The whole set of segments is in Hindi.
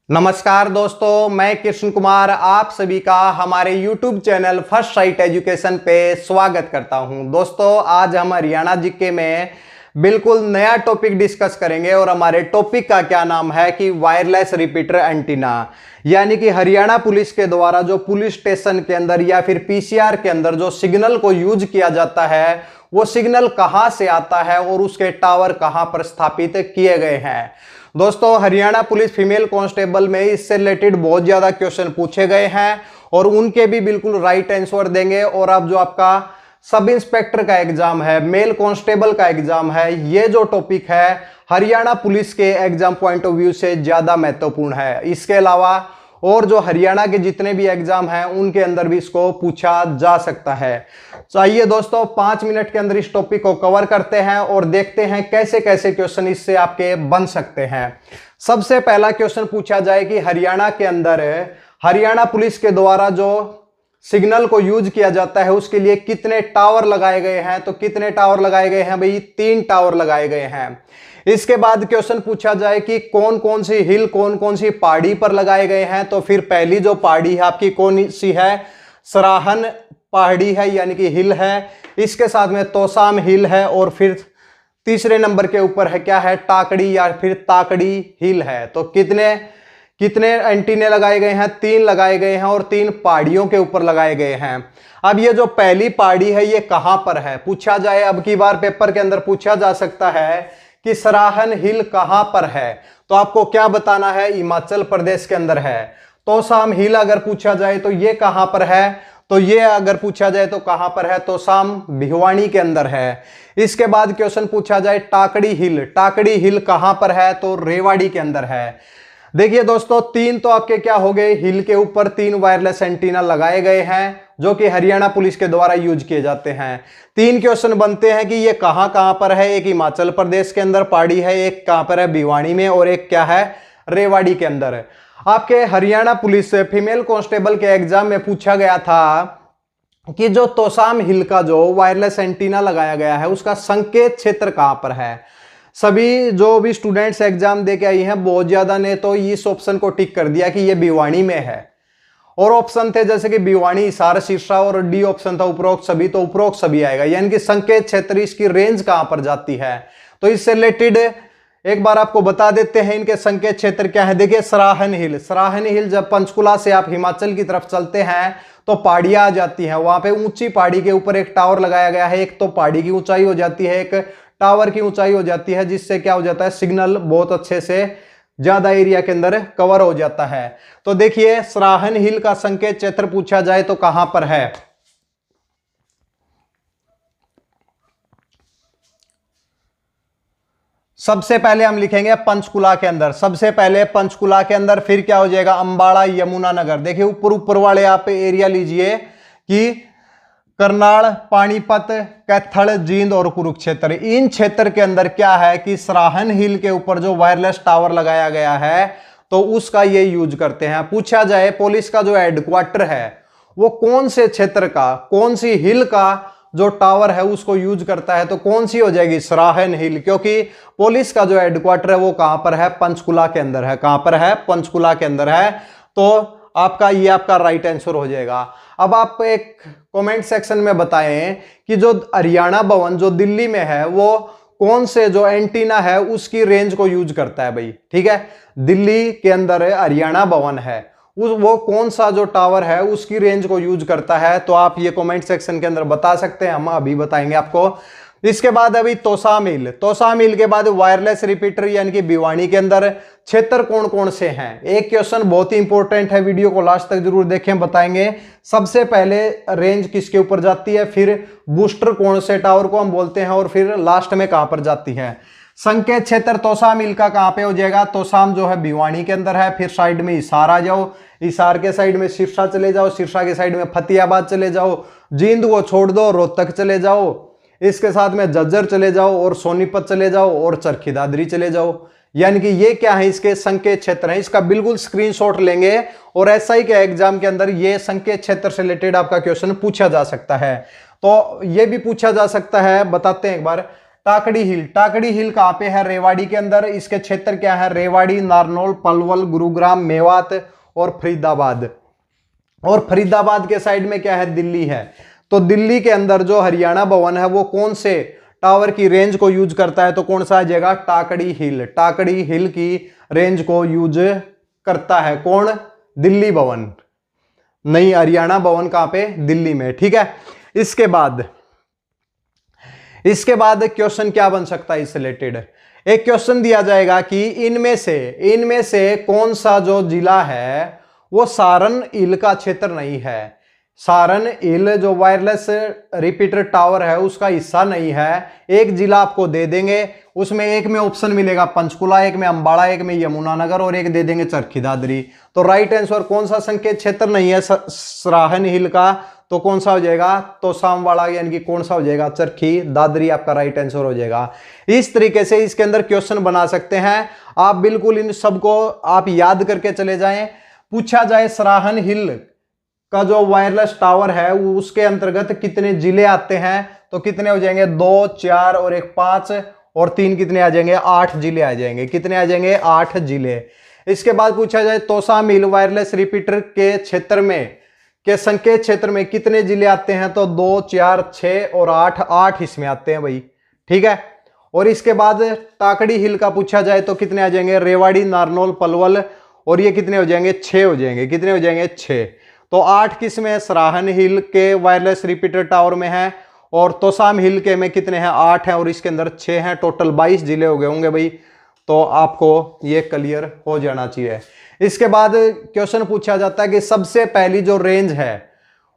नमस्कार दोस्तों, मैं कृष्ण कुमार आप सभी का हमारे YouTube channel first right education पे स्वागत करता हूं। दोस्तों, आज हम हरियाणा जीके में बिल्कुल नया टॉपिक डिस्कस करेंगे और हमारे टॉपिक का क्या नाम है कि वायरलेस रिपीटर एंटीना। यानी कि हरियाणा पुलिस के द्वारा जो पुलिस स्टेशन के अंदर या फिर पीसीआर के अंदर जो सिग्नल को यूज किया जाता है वो सिग्नल कहां से आता है और उसके टावर कहां पर स्थापित किए गए हैं। दोस्तों, हरियाणा पुलिस फीमेल कांस्टेबल में इससे रिलेटेड बहुत ज्यादा क्वेश्चन पूछे गए हैं और उनके भी बिल्कुल राइट आंसर देंगे। और अब जो आपका सब इंस्पेक्टर का एग्जाम है, मेल कांस्टेबल का एग्जाम है, ये जो टॉपिक है हरियाणा पुलिस के एग्जाम पॉइंट ऑफ व्यू से ज्यादा महत्वपूर्ण है। इसके अलावा और जो हरियाणा के जितने भी एग्जाम हैं उनके अंदर भी इसको पूछा जा सकता है। चाहिए दोस्तों 5 मिनट के अंदर इस टॉपिक को कवर करते हैं और देखते हैं कैसे कैसे क्वेश्चन इससे आपके बन सकते हैं। सबसे पहला क्वेश्चन पूछा जाए कि हरियाणा के अंदर हरियाणा पुलिस के द्वारा जो सिग्नल को यूज किया जाता है उसके लिए कितने टावर लगाए गए हैं। तो कितने टावर लगाए गए हैं भाई? 3 टावर लगाए गए हैं। इसके बाद क्वेश्चन पूछा जाए कि कौन कौन सी हिल, कौन कौन सी पहाड़ी पर लगाए गए हैं। तो फिर पहली जो पहाड़ी है आपकी कौन सी है? सराहन पहाड़ी है, यानी कि हिल है। इसके साथ में तोसाम हिल है और फिर तीसरे नंबर के ऊपर है क्या है? टाकड़ी या फिर ताकड़ी हिल है। तो कितने एंटीने लगाए गए हैं? 3 लगाए गए हैं और 3 पहाड़ियों के ऊपर लगाए गए हैं। अब ये जो पहली पहाड़ी है ये कहां पर है पूछा जाए। अब की बार पेपर के अंदर पूछा जा सकता है कि सराहन हिल कहां पर है। तो आपको क्या बताना है? हिमाचल प्रदेश के अंदर है। तोसाम हिल अगर पूछा जाए तो ये कहां पर है? तो ये अगर पूछा जाए तो कहां पर है? तोसाम भिवानी के अंदर है। इसके बाद क्वेश्चन पूछा जाए टाकड़ी हिल कहां पर है? तो रेवाड़ी के अंदर है। देखिए दोस्तों, 3 तो आपके क्या हो गए? हिल के ऊपर 3 वायरलेस एंटीना लगाए गए हैं जो कि हरियाणा पुलिस के द्वारा यूज किए जाते हैं। 3 क्वेश्चन बनते हैं कि ये कहां कहां पर है। एक हिमाचल प्रदेश के अंदर पहाड़ी है, एक कहां पर है? भिवानी में, और एक क्या है? रेवाड़ी के अंदर। आपके हरियाणा पुलिस से फीमेल कांस्टेबल के एग्जाम में पूछा गया था कि जो तोसाम हिल का जो वायरलेस एंटीना लगाया गया है उसका संकेत क्षेत्र कहां पर है। सभी जो भी स्टूडेंट्स एग्जाम दे के आई हैं बहुत ज्यादा ने तो इस ऑप्शन को टिक कर दिया कि ये भिवानी में है। और ऑप्शन थे जैसे कि भिवानी, हिसार, सिरसा, और डी ऑप्शन था उपरोक्त सभी। तो उपरोक्त सभी आएगा, यानी कि संकेत क्षेत्र इसकी रेंज कहां पर जाती है। तो इससे रिलेटेड एक बार आपको बता देते हैं इनके संकेत क्षेत्र क्या है। देखिए सराहन हिल जब पंचकुला से आप हिमाचल की तरफ चलते हैं तो पहाड़ियां आ जाती हैं। वहां पे ऊंची पहाड़ी के ऊपर एक टावर लगाया गया है। एक तो पहाड़ी की ऊंचाई हो जाती है, एक टावर की ऊंचाई हो जाती है, जिससे क्या हो जाता है? सिग्नल बहुत अच्छे से ज्यादा एरिया के अंदर कवर हो जाता है। तो देखिए सराहन हिल का संकेत क्षेत्र पूछा जाए तो कहां पर है? सबसे पहले हम लिखेंगे पंचकुला के अंदर। सबसे पहले पंचकुला के अंदर, फिर क्या हो जाएगा? अंबाला, यमुनानगर। देखिए ऊपर वाले आप एरिया लीजिए कि करनाल, पानीपत, कैथल, जींद और कुरुक्षेत्र। इन क्षेत्र के अंदर क्या है कि सराहन हिल के ऊपर जो वायरलेस टावर लगाया गया है तो उसका ये यूज करते हैं। पूछा जाए पुलिस का जो हेडक्वार्टर है वो कौन से क्षेत्र का, कौन सी हिल का जो टावर है उसको यूज करता है। तो कौन सी हो जाएगी? सराहन हिल, क्योंकि पुलिस का जो हेडक्वार्टर है वो कहां पर है? पंचकुला के अंदर है। कहां पर है? पंचकुला के अंदर है। तो आपका ये आपका राइट आंसर हो जाएगा। अब आप एक कमेंट सेक्शन में बताएं कि जो हरियाणा भवन जो दिल्ली में है वो कौन से जो एंटीना है उसकी रेंज को यूज करता है भाई। ठीक है, दिल्ली के अंदर हरियाणा भवन है, वो कौन सा जो टावर है उसकी रेंज को यूज करता है। तो आप ये कमेंट सेक्शन के अंदर बता सकते हैं, हम अभी बताएंगे आपको। इसके बाद अभी तोसाम हिल के बाद वायरलेस रिपीटर यानी कि भिवानी के अंदर क्षेत्र कौन कौन से हैं। एक क्वेश्चन बहुत ही इंपॉर्टेंट है, वीडियो को लास्ट तक जरूर देखें, बताएंगे। सबसे पहले रेंज किसके ऊपर जाती है, फिर बूस्टर कौन से टावर को हम बोलते हैं, और फिर लास्ट में कहां पर जाती है। संकेत क्षेत्र तोसाम हिल का कहां पे हो जाएगा? तोसाम जो है भिवानी के अंदर है। फिर साइड में हिसार आ जाओ, हिसार के साइड में सिरसा चले जाओ, सिरसा के साइड में फतेहाबाद चले जाओ, जींद को छोड़ दो, रोहतक चले जाओ, इसके साथ में झज्जर चले जाओ और सोनीपत चले जाओ और चरखी दादरी चले जाओ। यानी कि ये क्या है? इसके संकेत क्षेत्र हैं। इसका बिल्कुल स्क्रीनशॉट लेंगे और एसआई के एग्जाम के अंदर ये संकेत क्षेत्र से रिलेटेड आपका क्वेश्चन पूछा जा सकता है। तो ये भी पूछा जा सकता है, बताते हैं एक बार। टाकड़ी हिल। टाकड़ी हिल कहाँ पे है? रेवाड़ी के अंदर। इसके क्षेत्र क्या है? रेवाड़ी, नारनौल, पलवल, गुरुग्राम, मेवात और फरीदाबाद। और फरीदाबाद के साइड में क्या है? दिल्ली है। तो दिल्ली के अंदर जो हरियाणा भवन है वो कौन से टावर की रेंज को यूज करता है? तो कौन सा आ जाएगा? टाकड़ी हिल। टाकड़ी हिल की रेंज को यूज करता है कौन? दिल्ली भवन। नहीं, हरियाणा भवन कहां पे? दिल्ली में। ठीक है। इसके बाद क्वेश्चन क्या बन सकता है इससे रिलेटेड? एक क्वेश्चन दिया जाएगा कि इनमें से कौन सा जो जिला है वो सारण हिल का क्षेत्र नहीं है। सारण हिल जो वायरलेस रिपीटर टावर है उसका हिस्सा नहीं है। एक जिला आपको दे देंगे, उसमें एक में ऑप्शन मिलेगा पंचकुला, एक में अंबाला, एक में यमुनानगर और एक दे देंगे चरखी दादरी। तो राइट आंसर कौन सा संकेत क्षेत्र नहीं है सराहन हिल का? तो कौन सा हो जाएगा? तोसाम वाला, यानी कि कौन सा हो जाएगा? चरखी दादरी आपका राइट आंसर हो जाएगा। इस तरीके से इसके अंदर क्वेश्चन बना सकते हैं आप। बिल्कुल इन सबको आप याद करके चले जाएं। पूछा जाए सराहन हिल का जो वायरलेस टावर है उसके अंतर्गत कितने जिले आते हैं? तो कितने हो जाएंगे? 2, 4 और 1 5 और 3 कितने आ जाएंगे? 8 जिले आ जाएंगे। कितने आ जाएंगे? 8 जिले। इसके बाद पूछा जाए तोसाम हिल वायरलेस रिपीटर के क्षेत्र में, के संकेत क्षेत्र में कितने जिले आते हैं? तो 2, 4, 6 और 8 इसमें आते हैं भाई। ठीक है। और इसके बाद टाकड़ी हिल का पूछा जाए तो कितने आ जाएंगे? रेवाड़ी, नारनौल, पलवल और ये कितने हो जाएंगे? 6 हो जाएंगे। कितने हो जाएंगे? 6। तो 8 किस में है? सराहन हिल के वायरलेस रिपीटर टावर में है। और तोसाम हिल के में कितने हैं? 8 हैं और इसके अंदर 6 हैं। टोटल 22 जिले हो गए होंगे भाई। तो आपको ये क्लियर हो जाना चाहिए। इसके बाद क्वेश्चन पूछा जाता है कि सबसे पहली जो रेंज है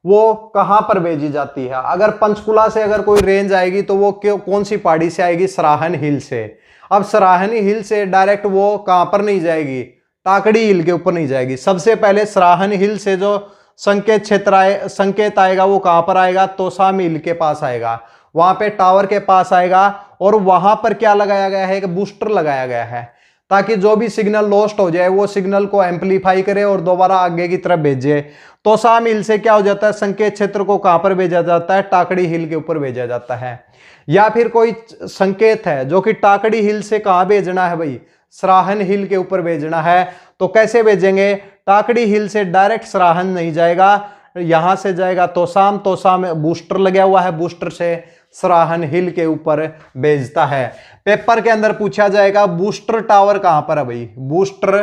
वो कहां पर भेजी जाती है? अगर पंचकुला से अगर कोई रेंज आएगी तो वो कौन सी पहाड़ी से आएगी? सराहन हिल से। अब सराहन हिल से डायरेक्ट वो कहां पर नहीं जाएगी? टाकड़ी हिल के ऊपर नहीं जाएगी। सबसे पहले सराहन हिल से जो संकेत आएगा वो कहां पर आएगा? तोसाम हिल के पास आएगा। वहां पे टावर के पास आएगा और वहां पर क्या लगाया गया है? एक बूस्टर लगाया गया है ताकि जो भी सिग्नल लॉस्ट हो जाए वो सिग्नल को एम्पलीफाई करे और दोबारा आगे की तरफ भेजे। तोसाम हिल से क्या हो जाता है? संकेत क्षेत्र को कहां पर भेजा जाता है? टाकड़ी हिल के ऊपर भेजा जाता है। या फिर कोई संकेत है जो कि टाकड़ी हिल से कहां भेजना है भाई? सराहन हिल के ऊपर भेजना है। तो कैसे भेजेंगे? टाकड़ी हिल से डायरेक्ट सराहन नहीं जाएगा, यहां से जाएगा तोसाम। तोसाम बूस्टर लगा हुआ है, बूस्टर से सराहन हिल के ऊपर भेजता है। पेपर के अंदर पूछा जाएगा बूस्टर टावर कहां पर है भाई? बूस्टर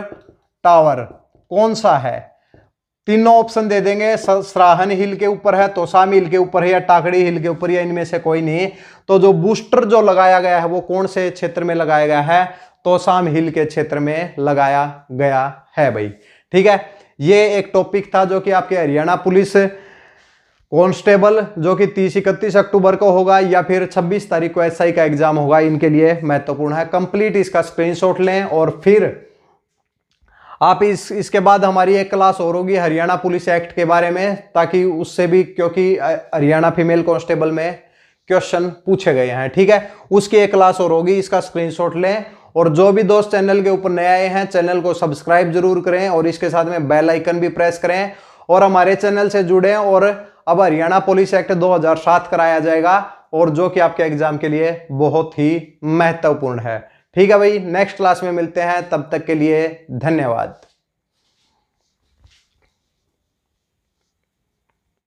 टावर कौन सा है? तीनों ऑप्शन दे देंगे। सराहन हिल के ऊपर है, तोसाम हिल के ऊपर है या टाकड़ी हिल के ऊपर, या इनमें से कोई नहीं। तो जो बूस्टर जो लगाया गया है वो कौन से क्षेत्र में लगाया गया है? तोसाम हिल के क्षेत्र में लगाया गया है भाई। ठीक है। ये एक टॉपिक था जो कि आपके हरियाणा पुलिस कांस्टेबल जो कि 30-31 अक्टूबर को होगा या फिर 26 तारीख को एसआई का एग्जाम होगा, इनके लिए महत्वपूर्ण है। कंप्लीट इसका स्क्रीनशॉट लें और फिर आप इसके बाद हमारी एक क्लास और होगी हरियाणा पुलिस एक्ट के बारे में, ताकि उससे भी, क्योंकि हरियाणा फीमेल कांस्टेबल में क्वेश्चन पूछे गए हैं। ठीक है। उसकी एक क्लास और होगी, इसका स्क्रीनशॉट लें। और जो भी दोस्त चैनल के ऊपर नए आए हैं चैनल को सब्सक्राइब जरूर करें और इसके साथ में बेल आइकन भी प्रेस करें और हमारे चैनल से जुड़ें। और अब हरियाणा पुलिस एक्ट 2007 कराया जाएगा और जो कि आपके एग्जाम के लिए बहुत ही महत्वपूर्ण है। ठीक है भाई, नेक्स्ट क्लास में मिलते हैं, तब तक के लिए धन्यवाद।